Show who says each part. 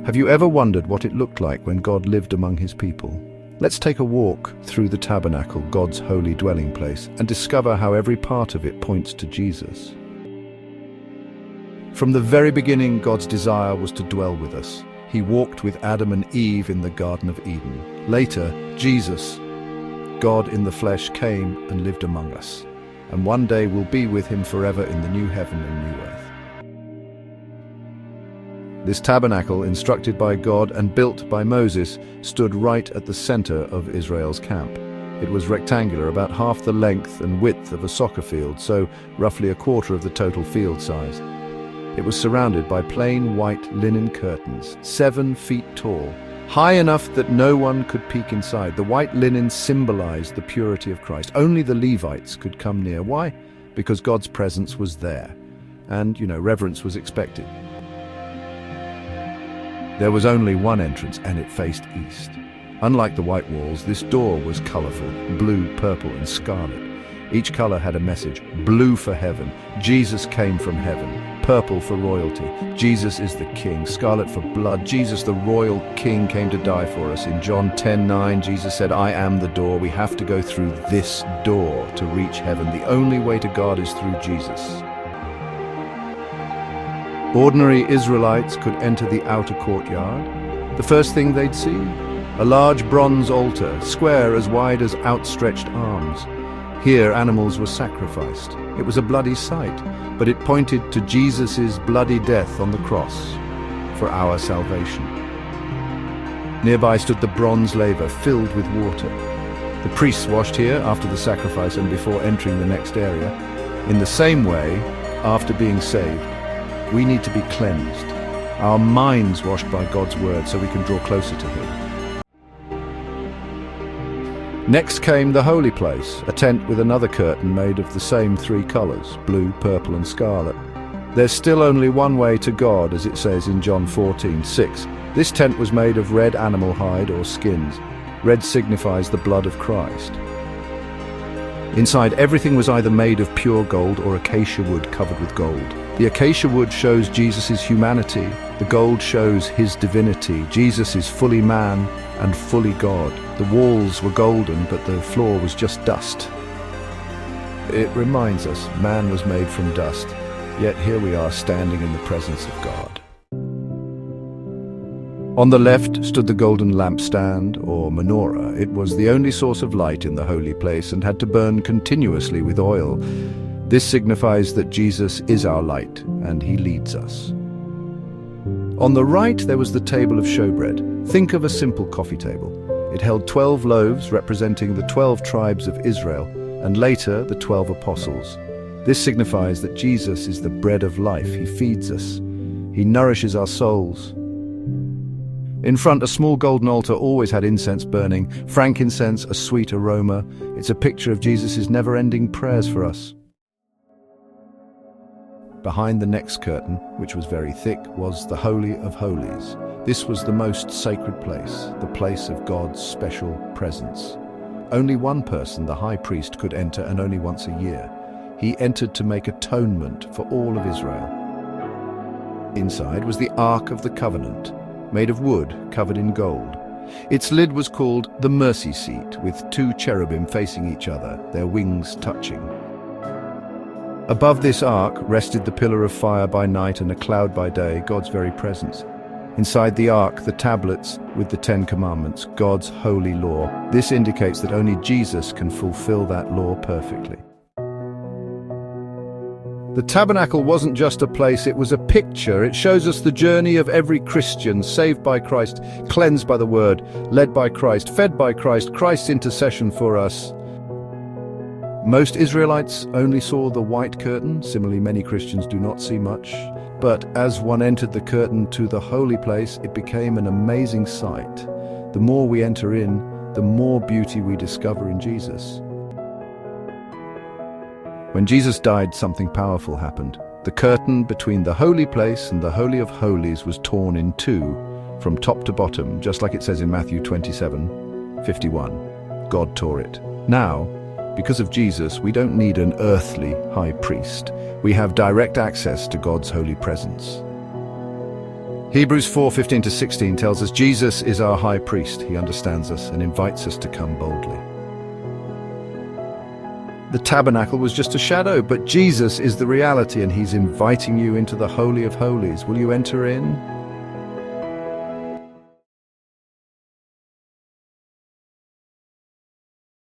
Speaker 1: Have you ever wondered what it looked like when God lived among his people? Let's take a walk through the tabernacle, God's holy dwelling place, and discover how every part of it points to Jesus. From the very beginning, God's desire was to dwell with us. He walked with Adam and Eve in the Garden of Eden. Later, Jesus, God in the flesh, came and lived among us. And one day we'll be with him forever in the new heaven and new earth. This tabernacle, instructed by God and built by Moses, stood right at the center of Israel's camp. It was rectangular, about half the length and width of a soccer field, so roughly a quarter of the total field size. It was surrounded by plain white linen curtains, 7 feet tall, high enough that no one could peek inside. The white linen symbolized the purity of Christ. Only the Levites could come near. Why? Because God's presence was there, and, reverence was expected. There was only one entrance, and it faced east. Unlike the white walls, this door was colorful, blue, purple, and scarlet. Each color had a message: blue for heaven, Jesus came from heaven; purple for royalty, Jesus is the King; scarlet for blood, Jesus the royal King came to die for us. In John 10:9, Jesus said, "I am the door." We have to go through this door to reach heaven. The only way to God is through Jesus. Ordinary Israelites could enter the outer courtyard. The first thing they'd see, a large bronze altar, square as wide as outstretched arms. Here animals were sacrificed. It was a bloody sight, but it pointed to Jesus' bloody death on the cross for our salvation. Nearby stood the bronze laver filled with water. The priests washed here after the sacrifice and before entering the next area. In the same way, after being saved, we need to be cleansed, our minds washed by God's word so we can draw closer to him. Next came the holy place, a tent with another curtain made of the same 3 colors, blue, purple, and scarlet. There's still only one way to God, as it says in John 14:6. This tent was made of red animal hide or skins. Red signifies the blood of Christ. Inside, everything was either made of pure gold or acacia wood covered with gold. The acacia wood shows Jesus' humanity. The gold shows his divinity. Jesus is fully man and fully God. The walls were golden, but the floor was just dust. It reminds us, man was made from dust, yet here we are standing in the presence of God. On the left stood the golden lampstand, or menorah. It was the only source of light in the holy place and had to burn continuously with oil. This signifies that Jesus is our light, and he leads us. On the right there was the table of showbread. Think of a simple coffee table. It held 12 loaves representing the 12 tribes of Israel, and later the 12 apostles. This signifies that Jesus is the bread of life. He feeds us. He nourishes our souls. In front, a small golden altar always had incense burning, frankincense, a sweet aroma. It's a picture of Jesus' never-ending prayers for us. Behind the next curtain, which was very thick, was the Holy of Holies. This was the most sacred place, the place of God's special presence. Only one person, the high priest, could enter, and only once a year. He entered to make atonement for all of Israel. Inside was the Ark of the Covenant, made of wood covered in gold. Its lid was called the mercy seat, with 2 cherubim facing each other, their wings touching. Above this ark rested the pillar of fire by night and a cloud by day, God's very presence. Inside the ark, the tablets with the 10 commandments, God's holy law. This indicates that only Jesus can fulfill that law perfectly. The tabernacle wasn't just a place, it was a picture. It shows us the journey of every Christian, saved by Christ, cleansed by the word, led by Christ, fed by Christ, Christ's intercession for us. Most Israelites only saw the white curtain. Similarly, many Christians do not see much. But as one entered the curtain to the holy place, it became an amazing sight. The more we enter in, the more beauty we discover in Jesus. When Jesus died, something powerful happened. The curtain between the holy place and the Holy of Holies was torn in 2, from top to bottom, just like it says in Matthew 27:51. God tore it. Now, because of Jesus, we don't need an earthly high priest. We have direct access to God's holy presence. Hebrews 4:15-16 tells us Jesus is our high priest. He understands us and invites us to come boldly. The tabernacle was just a shadow, but Jesus is the reality, and he's inviting you into the Holy of Holies. Will you enter in?